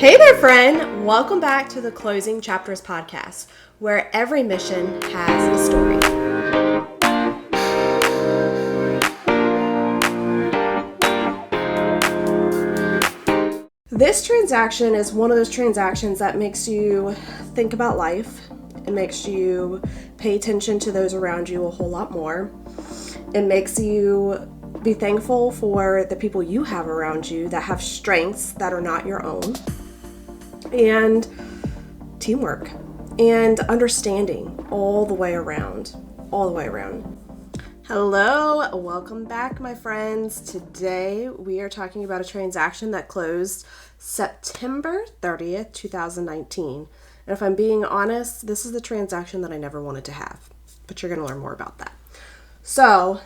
Hey there, friend! Welcome back to the Closing Chapters podcast, where every mission has a story. This transaction is one of those transactions that makes you think about life. It makes you pay attention to those around you a whole lot more. It makes you be thankful for the people you have around you that have strengths that are not your own. And teamwork and understanding all the way around. Hello, welcome back, my friends. Today we are talking about a transaction that closed September 30th, 2019. And if I'm being honest, this is the transaction that I never wanted to have, but you're going to learn more about that. So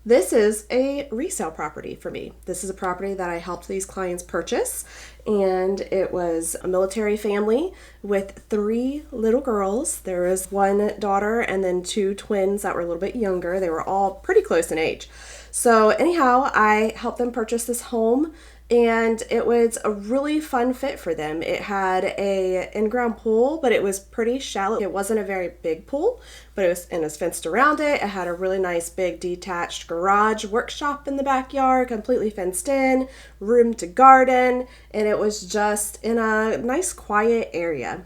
this is a resale property for me. This is a property that I helped these clients purchase, and it was a military family with 3 little girls. There was 1 daughter and then 2 twins that were a little bit younger. They were all pretty close in age. So anyhow, I helped them purchase this home, and it was a really fun fit for them. It had a in-ground pool, but it was pretty shallow. It wasn't a very big pool, but it was fenced around it. It had a really nice big detached garage workshop in the backyard, completely fenced in, room to garden, and it was just in a nice quiet area.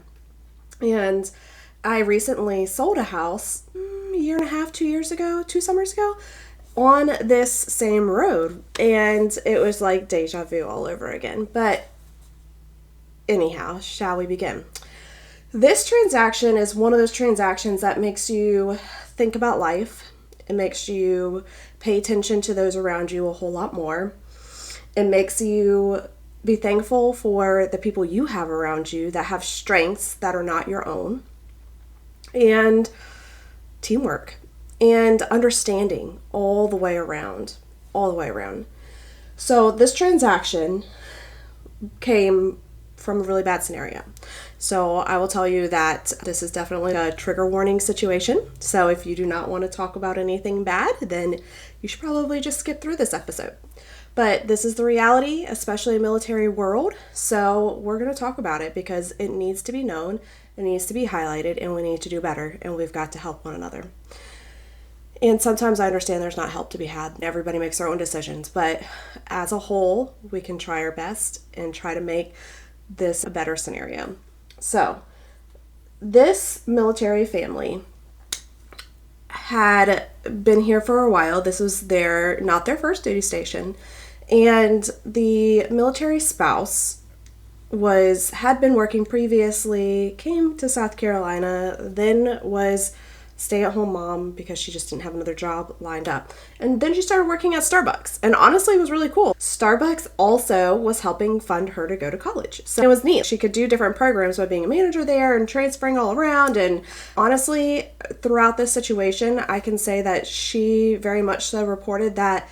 And I recently sold a house a year and a half, 2 summers ago, on this same road, and it was like deja vu all over again. But anyhow, shall we begin? This transaction is one of those transactions that makes you think about life. It makes you pay attention to those around you a whole lot more. It makes you be thankful for the people you have around you that have strengths that are not your own. And teamwork and understanding all the way around. So this transaction came from a really bad scenario. So I will tell you that this is definitely a trigger warning situation. So if you do not want to talk about anything bad, then you should probably just skip through this episode. But this is the reality, especially in the military world. So we're going to talk about it because it needs to be known, it needs to be highlighted, and we need to do better, and we've got to help one another. And sometimes I understand there's not help to be had. Everybody makes their own decisions. But as a whole, we can try our best and try to make this a better scenario. So this military family had been here for a while. This was not their first duty station. And the military spouse had been working previously, came to South Carolina, then was stay-at-home mom because she just didn't have another job lined up. And then she started working at Starbucks, and honestly, it was really cool. Starbucks also was helping fund her to go to college. So it was neat. She could do different programs by being a manager there and transferring all around. And honestly, throughout this situation, I can say that she very much so reported that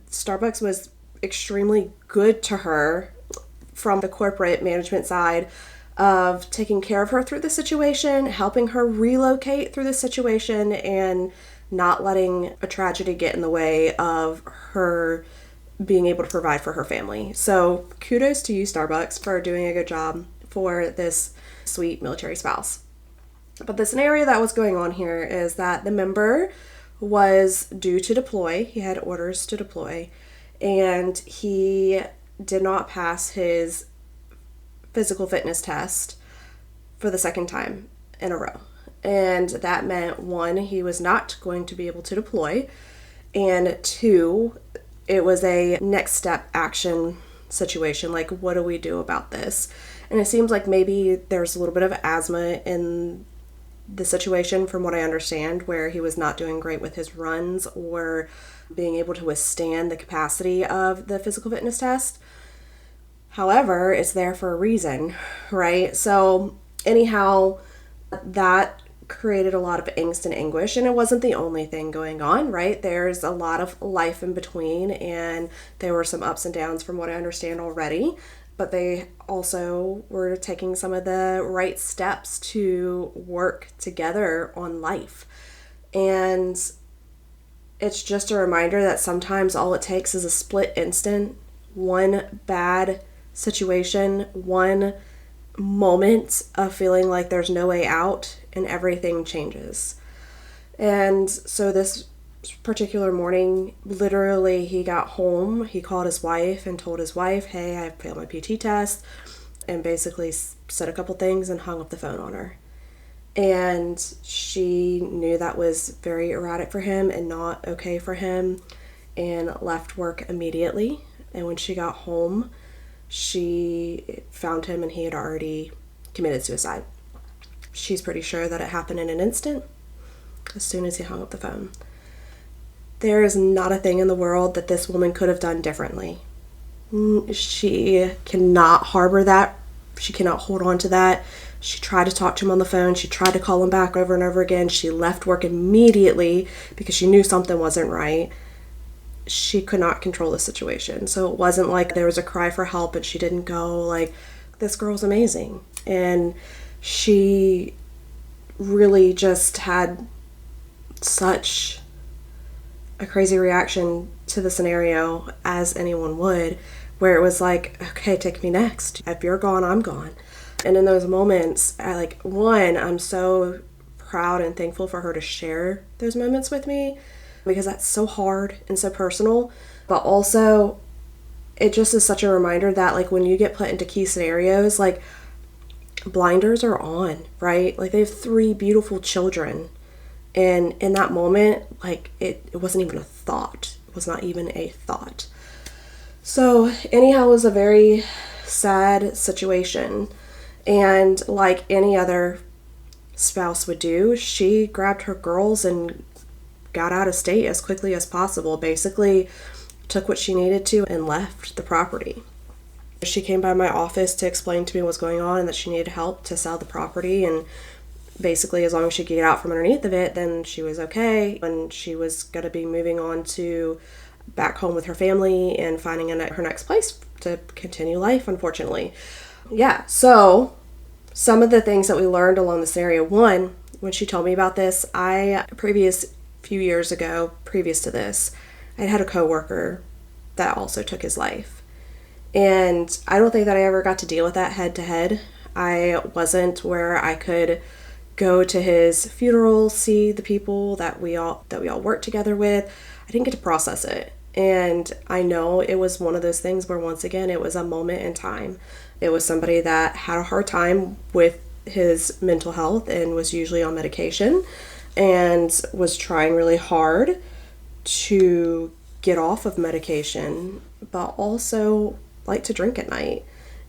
Starbucks was extremely good to her from the corporate management side of taking care of her through the situation, helping her relocate through the situation, and not letting a tragedy get in the way of her being able to provide for her family. So kudos to you, Starbucks, for doing a good job for this sweet military spouse. But the scenario that was going on here is that the member was due to deploy. He had orders to deploy, and he did not pass his physical fitness test for the second time in a row. And that meant 1, he was not going to be able to deploy, and 2, it was a next step action situation. Like, what do we do about this? And it seems like maybe there's a little bit of asthma in the situation, from what I understand, where he was not doing great with his runs or being able to withstand the capacity of the physical fitness test. However, it's there for a reason, right? So anyhow, that created a lot of angst and anguish, and it wasn't the only thing going on, right? There's a lot of life in between, and there were some ups and downs from what I understand already, but they also were taking some of the right steps to work together on life. And it's just a reminder that sometimes all it takes is a split instant, one bad situation, one moment of feeling like there's no way out and everything changes. And so this particular morning, literally he got home, he called his wife and told his wife, hey, I failed my PT test, and basically said a couple things and hung up the phone on her. And she knew that was very erratic for him and not okay for him, and left work immediately. And when she got home, she found him and he had already committed suicide. She's pretty sure that it happened in an instant, as soon as he hung up the phone. There is not a thing in the world that this woman could have done differently. She cannot harbor that. She cannot hold on to that. She tried to talk to him on the phone. She tried to call him back over and over again. She left work immediately because she knew something wasn't right. She could not control the situation. So it wasn't like there was a cry for help and she didn't go. Like, this girl's amazing. And she really just had such a crazy reaction to the scenario, as anyone would, where it was like, okay, take me next. If you're gone, I'm gone. And in those moments, I'm so proud and thankful for her to share those moments with me, because that's so hard and so personal. But also, it just is such a reminder that, like, when you get put into key scenarios, like, blinders are on, right? Like, they have 3 beautiful children. And in that moment, like, it wasn't even a thought. It was not even a thought. So anyhow, it was a very sad situation. And like any other spouse would do, she grabbed her girls and got out of state as quickly as possible. Basically took what she needed to and left the property. She came by my office to explain to me what's going on and that she needed help to sell the property, and basically as long as she could get out from underneath of it, then she was okay. And she was going to be moving on to back home with her family and finding her next place to continue life, unfortunately. Yeah, so some of the things that we learned along this area. One, when she told me about this, few years ago, previous to this, I had a coworker that also took his life. And I don't think that I ever got to deal with that head to head. I wasn't where I could go to his funeral, see the people that we all worked together with. I didn't get to process it. And I know it was one of those things where, once again, it was a moment in time. It was somebody that had a hard time with his mental health and was usually on medication and was trying really hard to get off of medication, but also liked to drink at night.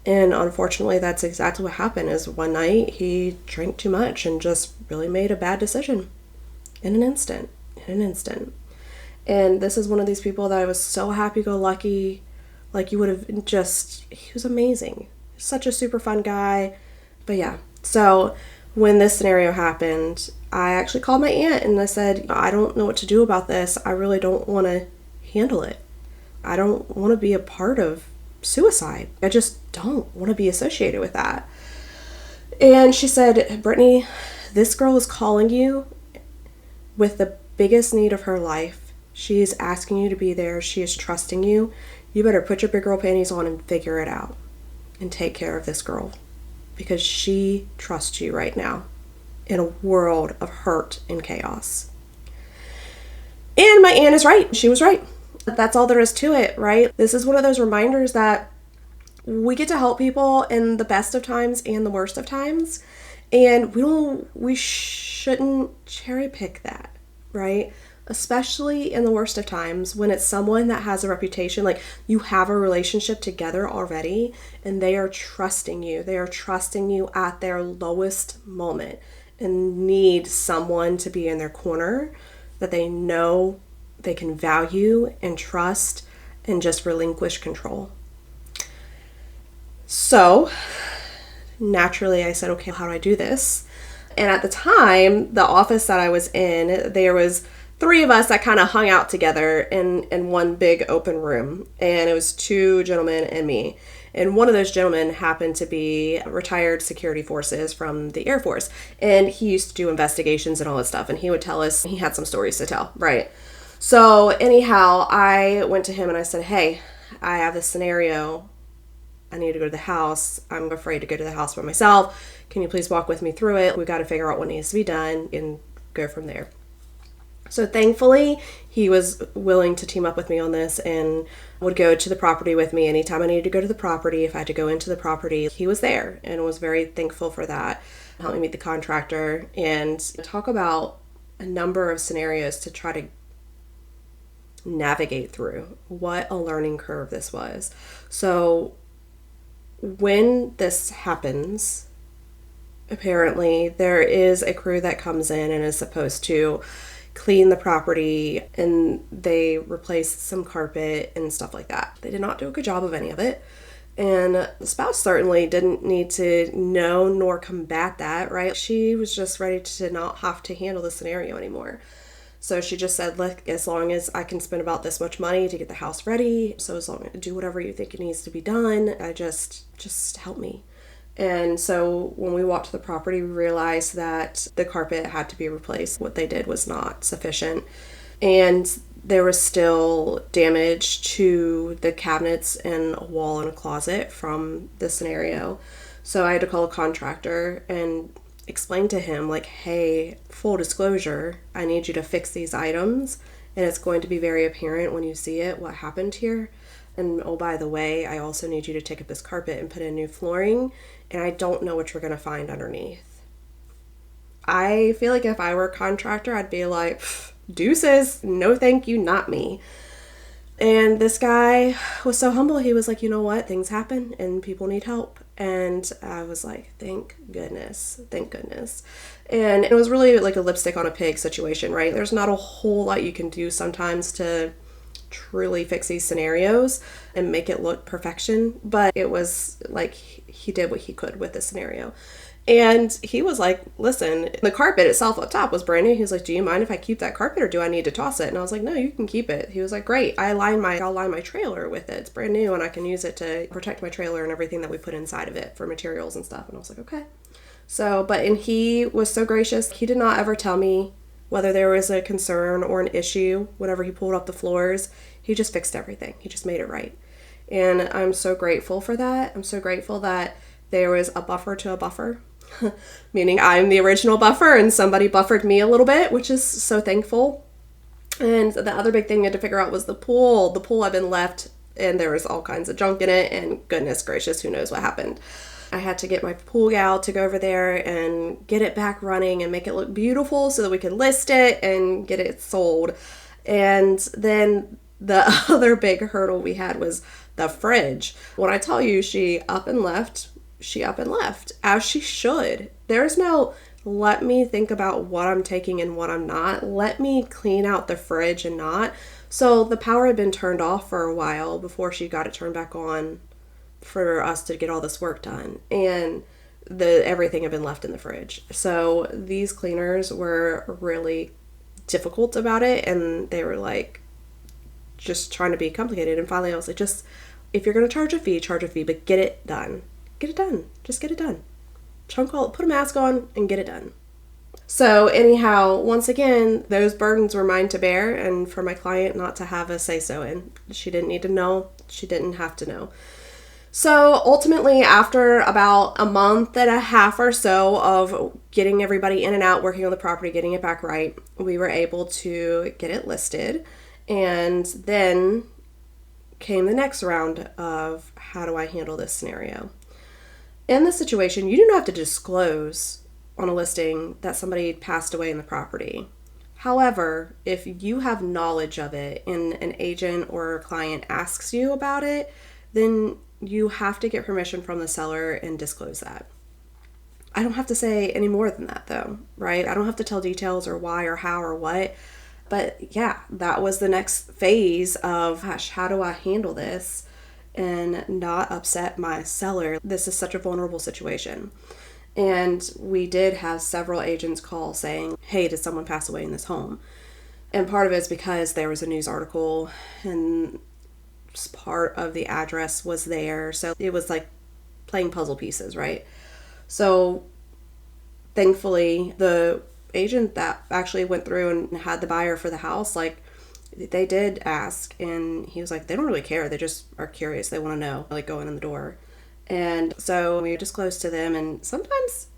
And unfortunately, that's exactly what happened. Is one night he drank too much and just really made a bad decision in an instant. And this is one of these people that I was so happy-go-lucky. Like, you would have he was amazing. Such a super fun guy. But yeah, so when this scenario happened, I actually called my aunt and I said, I don't know what to do about this. I really don't want to handle it. I don't want to be a part of suicide. I just don't want to be associated with that. And she said, Brittney, this girl is calling you with the biggest need of her life. She is asking you to be there. She is trusting you. You better put your big girl panties on and figure it out and take care of this girl, because she trusts you right now in a world of hurt and chaos. And my aunt is right. She was right. That's all there is to it, right? This is one of those reminders that we get to help people in the best of times and the worst of times. And we shouldn't cherry pick that, right? Especially in the worst of times, when it's someone that has a reputation, like you have a relationship together already and they are trusting you. They are trusting you at their lowest moment and need someone to be in their corner that they know they can value and trust and just relinquish control. So naturally I said, okay, how do I do this? And at the time, the office that I was in, there was 3 of us that kind of hung out together in one big open room. And it was 2 gentlemen and me. And one of those gentlemen happened to be retired security forces from the Air Force. And he used to do investigations and all that stuff. And he would tell us, he had some stories to tell, right? So anyhow, I went to him and I said, hey, I have this scenario. I need to go to the house. I'm afraid to go to the house by myself. Can you please walk with me through it? We've got to figure out what needs to be done and go from there. So thankfully, he was willing to team up with me on this and would go to the property with me anytime I needed to go to the property. If I had to go into the property, he was there and was very thankful for that. Helped me meet the contractor and talk about a number of scenarios to try to navigate through. What a learning curve this was. So when this happens, apparently there is a crew that comes in and is supposed to clean the property, and they replaced some carpet and stuff like that. They did not do a good job of any of it. And the spouse certainly didn't need to know nor combat that, right? She was just ready to not have to handle the scenario anymore. So she just said, look, as long as I can spend about this much money to get the house ready, so as long as do whatever you think it needs to be done, I just help me. And so when we walked to the property, we realized that the carpet had to be replaced. What they did was not sufficient. And there was still damage to the cabinets and a wall and a closet from the scenario. So I had to call a contractor and explain to him, like, hey, full disclosure, I need you to fix these items. And it's going to be very apparent when you see it, what happened here. And oh, by the way, I also need you to take up this carpet and put in new flooring. And I don't know what you're going to find underneath. I feel like if I were a contractor, I'd be like, deuces, no thank you, not me. And this guy was so humble. He was like, you know what? Things happen and people need help. And I was like, thank goodness. And it was really like a lipstick on a pig situation, right? There's not a whole lot you can do sometimes to truly fix these scenarios and make it look perfection. But it was like he did what he could with this scenario. And he was like, listen, the carpet itself up top was brand new. He was like, do you mind if I keep that carpet or do I need to toss it? And I was like, no, you can keep it. He was like, great. I'll line my trailer with it. It's brand new and I can use it to protect my trailer and everything that we put inside of it for materials and stuff. And I was like, okay. So, and he was so gracious. He did not ever tell me whether there was a concern or an issue. Whenever he pulled up the floors, he just fixed everything. He just made it right. And I'm so grateful for that. I'm so grateful that there was a buffer to a buffer. Meaning I'm the original buffer and somebody buffered me a little bit, which is so thankful. And the other big thing I had to figure out was the pool. The pool had been left and there was all kinds of junk in it, and goodness gracious, who knows what happened. I had to get my pool gal to go over there and get it back running and make it look beautiful so that we could list it and get it sold. And then the other big hurdle we had was the fridge. When I tell you she up and left, as she should. There's no, let me think about what I'm taking and what I'm not. Let me clean out the fridge and not. So the power had been turned off for a while before she got it turned back on for us to get all this work done. And everything had been left in the fridge. So these cleaners were really difficult about it, and they were like just trying to be complicated. And finally I was like, just, if you're going to charge a fee, but get it done. Get it done. Just get it done. Put a mask on and get it done. So anyhow, once again, those burdens were mine to bear, and for my client not to have a say-so in. She didn't need to know. She didn't have to know. So ultimately, after about a month and a half or so of getting everybody in and out, working on the property, getting it back right, we were able to get it listed. And then came the next round of, how do I handle this scenario? In this situation, you do not have to disclose on a listing that somebody passed away in the property. However, if you have knowledge of it and an agent or a client asks you about it, then you have to get permission from the seller and disclose that. I don't have to say any more than that though, right? I don't have to tell details or why or how or what. But yeah, that was the next phase of, gosh, how do I handle this and not upset my seller? This is such a vulnerable situation. And we did have several agents call saying, hey, did someone pass away in this home? And part of it is because there was a news article and part of the address was there. So it was like playing puzzle pieces, right? So thankfully, the agent that actually went through and had the buyer for the house, like, they did ask, and he was like, they don't really care. They just are curious. They want to know, like, going in the door. And so we disclosed to them, and sometimes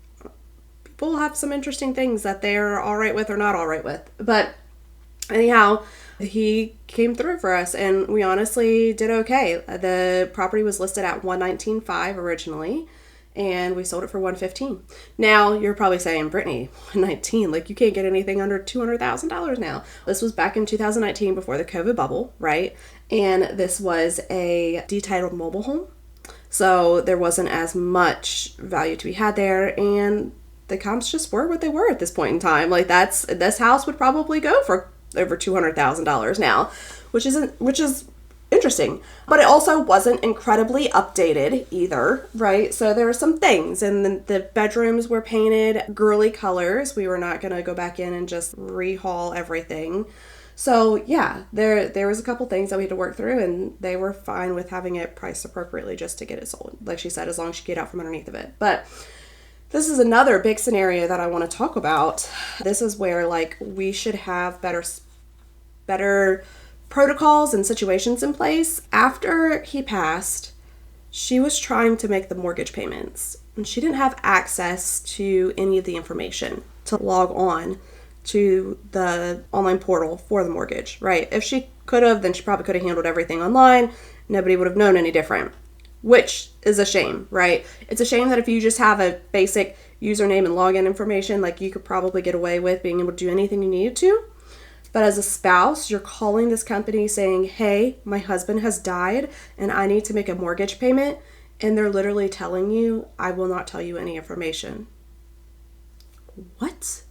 people have some interesting things that they're all right with or not all right with. But anyhow, he came through for us, and we honestly did okay. The property was listed at $119,500 originally, and we sold it for $115,000. Now you're probably saying, Brittney, $119,000, like you can't get anything under $200,000 now. This was back in 2019 before the COVID bubble, right? And this was a detitled mobile home, so there wasn't as much value to be had there, and the comps just were what they were at this point in time. Like this house would probably go for over $200,000 now, which is interesting. But it also wasn't incredibly updated either, right? So there were some things, and the bedrooms were painted girly colors. We were not going to go back in and just rehaul everything. So yeah, there was a couple things that we had to work through, and they were fine with having it priced appropriately just to get it sold. Like she said, as long as you get out from underneath of it. But this is another big scenario that I want to talk about. This is where like we should have better protocols and situations in place. After he passed, she was trying to make the mortgage payments, and she didn't have access to any of the information to log on to the online portal for the mortgage, right? If she could have, then she probably could have handled everything online. Nobody would have known any different, which is a shame, right? It's a shame that if you just have a basic username and login information, like you could probably get away with being able to do anything you needed to. But as a spouse, you're calling this company saying, hey, my husband has died and I need to make a mortgage payment. And they're literally telling you, I will not tell you any information. What?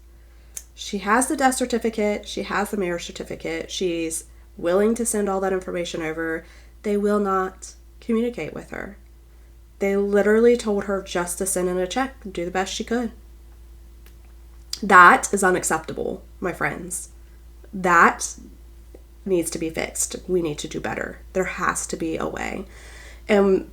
She has the death certificate. She has the marriage certificate. She's willing to send all that information over. They will not communicate with her. They literally told her just to send in a check and do the best she could. That is unacceptable, my friends. That needs to be fixed. We need to do better. There has to be a way. And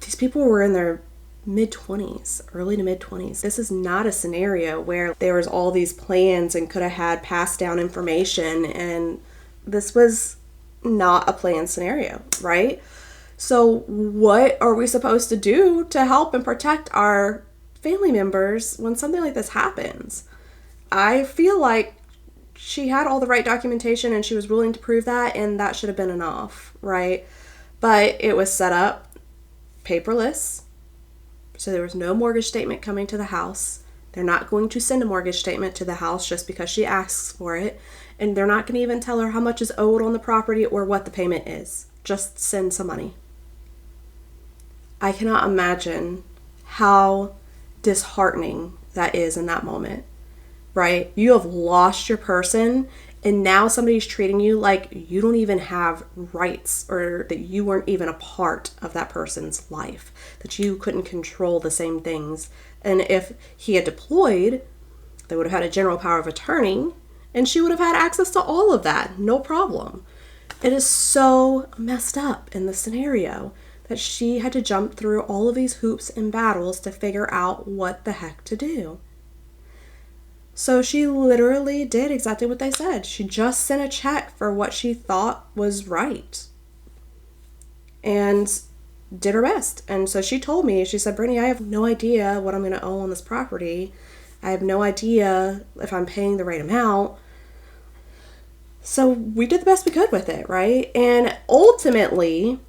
these people were in their mid-20s, early to mid-20s. This is not a scenario where there was all these plans and could have had passed down information, and this was not a planned scenario, right? So what are we supposed to do to help and protect our family members when something like this happens? I feel like she had all the right documentation and she was willing to prove that, and that should have been enough, right? But it was set up paperless. So there was no mortgage statement coming to the house. They're not going to send a mortgage statement to the house just because she asks for it. And they're not going to even tell her how much is owed on the property or what the payment is. Just send some money. I cannot imagine how disheartening that is in that moment, right? You have lost your person, and now somebody's treating you like you don't even have rights, or that you weren't even a part of that person's life, that you couldn't control the same things. And if he had deployed, they would have had a general power of attorney, and she would have had access to all of that, no problem. It is so messed up in the scenario that she had to jump through all of these hoops and battles to figure out what the heck to do. So she literally did exactly what they said. She just sent a check for what she thought was right and did her best. And so she told me, she said, Brittney, I have no idea what I'm going to owe on this property. I have no idea if I'm paying the right amount. So we did the best we could with it, right? And ultimately,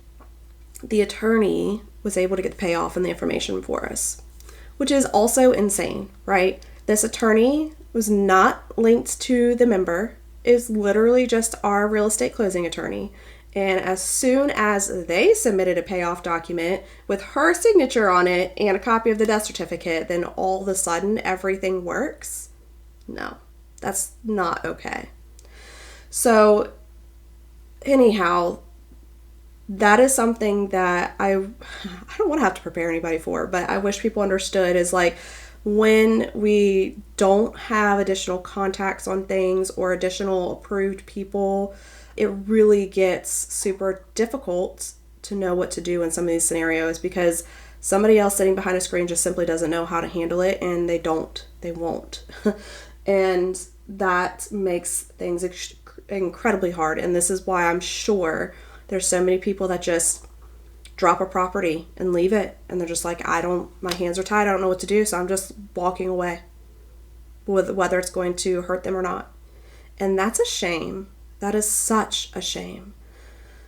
the attorney was able to get the payoff and the information for us, which is also insane, right? This attorney was not linked to the member, is literally just our real estate closing attorney. And as soon as they submitted a payoff document with her signature on it and a copy of the death certificate, then all of a sudden everything works. No, that's not okay. So anyhow, that is something that I don't want to have to prepare anybody for, but I wish people understood is like, when we don't have additional contacts on things or additional approved people, it really gets super difficult to know what to do in some of these scenarios, because somebody else sitting behind a screen just simply doesn't know how to handle it, and they won't. And that makes things incredibly hard. And this is why I'm sure there's so many people that just drop a property and leave it. And they're just like, my hands are tied. I don't know what to do. So I'm just walking away, with whether it's going to hurt them or not. And that's a shame. That is such a shame.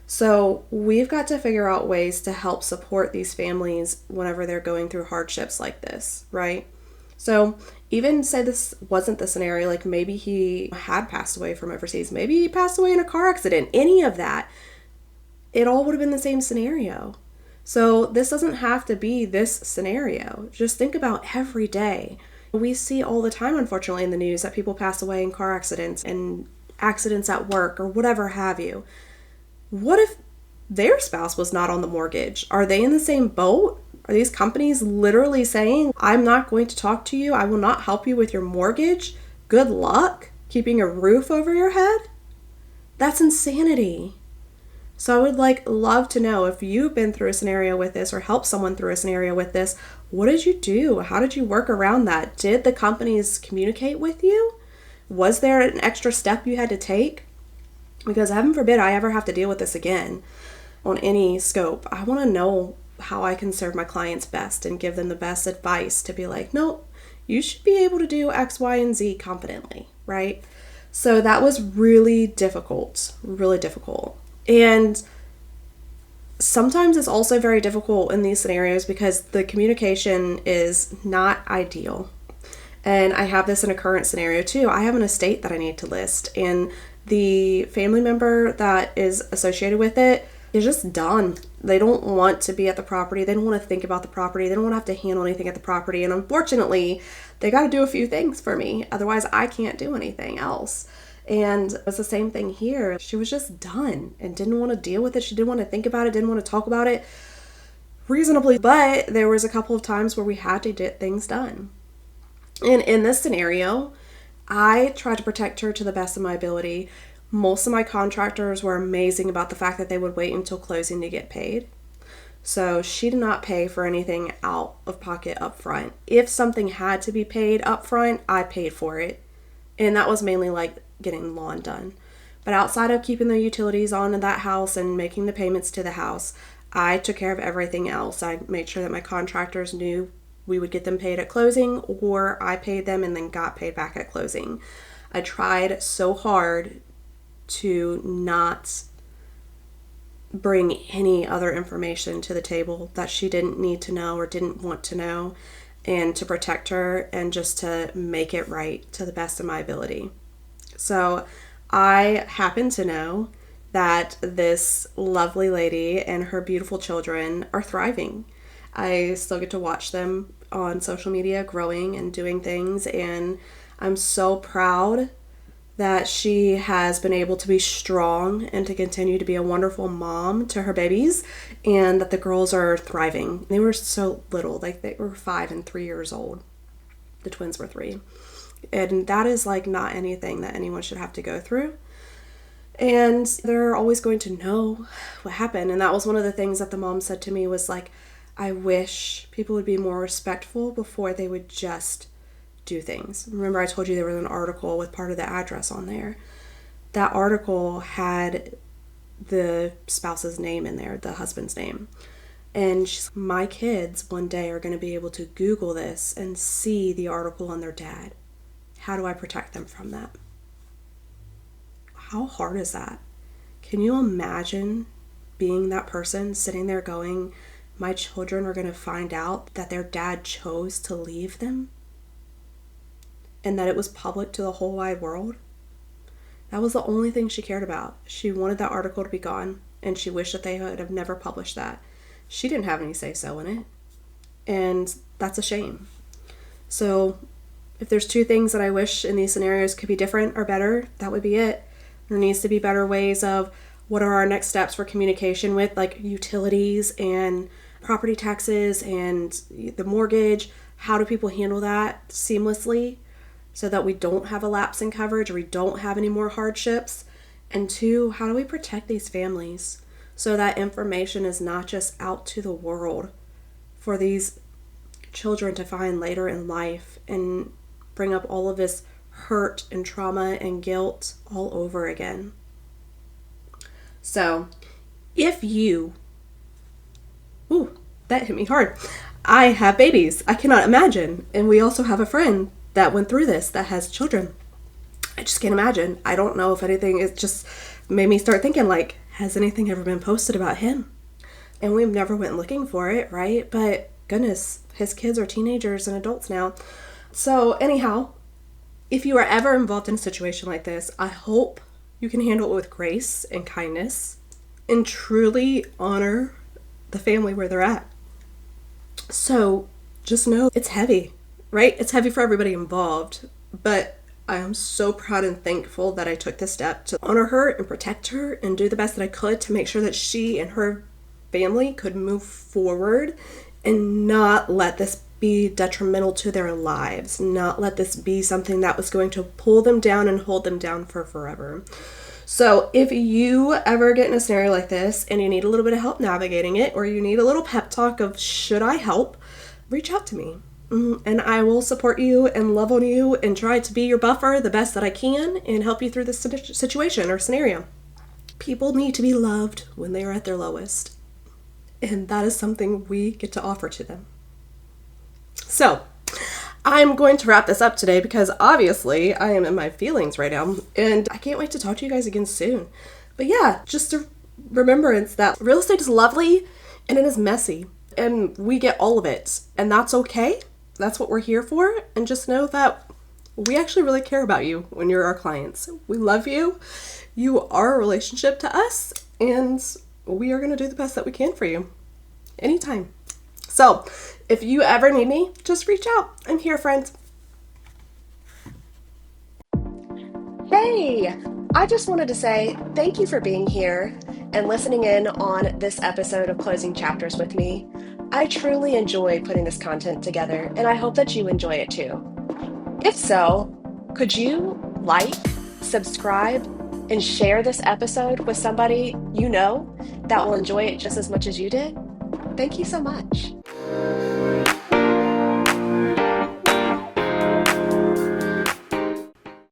So we've got to figure out ways to help support these families whenever they're going through hardships like this, right? So even say this wasn't the scenario, like maybe he had passed away from overseas, maybe he passed away in a car accident, any of that, it all would have been the same scenario. So this doesn't have to be this scenario. Just think about every day. We see all the time, unfortunately, in the news that people pass away in car accidents and accidents at work or whatever have you. What if their spouse was not on the mortgage? Are they in the same boat? Are these companies literally saying, I'm not going to talk to you, I will not help you with your mortgage, good luck keeping a roof over your head? That's insanity. So I would love to know if you've been through a scenario with this or helped someone through a scenario with this. What did you do? How did you work around that? Did the companies communicate with you? Was there an extra step you had to take? Because heaven forbid I ever have to deal with this again on any scope. I want to know how I can serve my clients best and give them the best advice to be like, no, you should be able to do X, Y, and Z confidently, right? So that was really difficult, really difficult. And sometimes it's also very difficult in these scenarios because the communication is not ideal. And I have this in a current scenario too. I have an estate that I need to list, and the family member that is associated with it is just done. They don't want to be at the property. They don't want to think about the property. They don't want to have to handle anything at the property. And unfortunately, they got to do a few things for me. Otherwise, I can't do anything else. And it's the same thing here. She was just done and didn't want to deal with it. She didn't want to think about it, didn't want to talk about it reasonably. But there was a couple of times where we had to get things done. And in this scenario, I tried to protect her to the best of my ability. Most of my contractors were amazing about the fact that they would wait until closing to get paid. So she did not pay for anything out of pocket up front. If something had to be paid up front, I paid for it. And that was mainly getting lawn done. But outside of keeping the utilities on in that house and making the payments to the house, I took care of everything else. I made sure that my contractors knew we would get them paid at closing, or I paid them and then got paid back at closing. I tried so hard to not bring any other information to the table that she didn't need to know or didn't want to know, and to protect her and just to make it right to the best of my ability. So I happen to know that this lovely lady and her beautiful children are thriving. I still get to watch them on social media growing and doing things, and I'm so proud that she has been able to be strong and to continue to be a wonderful mom to her babies, and that the girls are thriving. They were so little, they were 5 and 3 years old. The twins were 3. And that is not anything that anyone should have to go through. And they're always going to know what happened. And that was one of the things that the mom said to me was I wish people would be more respectful before they would just do things. Remember I told you there was an article with part of the address on there. That article had the spouse's name in there, the husband's name. And she's like, my kids one day are going to be able to Google this and see the article on their dad. How do I protect them from that? How hard is that? Can you imagine being that person sitting there going, my children are going to find out that their dad chose to leave them? And that it was public to the whole wide world? That was the only thing she cared about. She wanted that article to be gone, and she wished that they would have never published that. She didn't have any say-so in it. And that's a shame. So if there's 2 things that I wish in these scenarios could be different or better, that would be it. There needs to be better ways of what are our next steps for communication with utilities and property taxes and the mortgage. How do people handle that seamlessly so that we don't have a lapse in coverage or we don't have any more hardships? And 2, how do we protect these families so that information is not just out to the world for these children to find later in life and bring up all of this hurt and trauma and guilt all over again? So if you that hit me hard. I have babies. I cannot imagine. And we also have a friend that went through this that has children. I just can't imagine. I don't know if anything, it just made me start thinking, like, has anything ever been posted about him? And we've never went looking for it, right? But goodness, his kids are teenagers and adults now. So anyhow, if you are ever involved in a situation like this, I hope you can handle it with grace and kindness and truly honor the family where they're at. So just know it's heavy, right? It's heavy for everybody involved, but I am so proud and thankful that I took this step to honor her and protect her and do the best that I could to make sure that she and her family could move forward and not let this be detrimental to their lives, not let this be something that was going to pull them down and hold them down for forever. So if you ever get in a scenario like this and you need a little bit of help navigating it, or you need a little pep talk of should I help, reach out to me. And I will support you and love on you and try to be your buffer the best that I can and help you through this situation or scenario. People need to be loved when they are at their lowest. And that is something we get to offer to them. So, I'm going to wrap this up today because obviously I am in my feelings right now and I can't wait to talk to you guys again soon. But yeah, just a remembrance that real estate is lovely and it is messy and we get all of it and that's okay. That's what we're here for. And just know that we actually really care about you when you're our clients. We love you. You are a relationship to us and we are going to do the best that we can for you anytime. So if you ever need me, just reach out. I'm here, friends. Hey, I just wanted to say thank you for being here and listening in on this episode of Closing Chapters with me. I truly enjoy putting this content together, and I hope that you enjoy it too. If so, could you like, subscribe, and share this episode with somebody you know that will enjoy it just as much as you did? Thank you so much.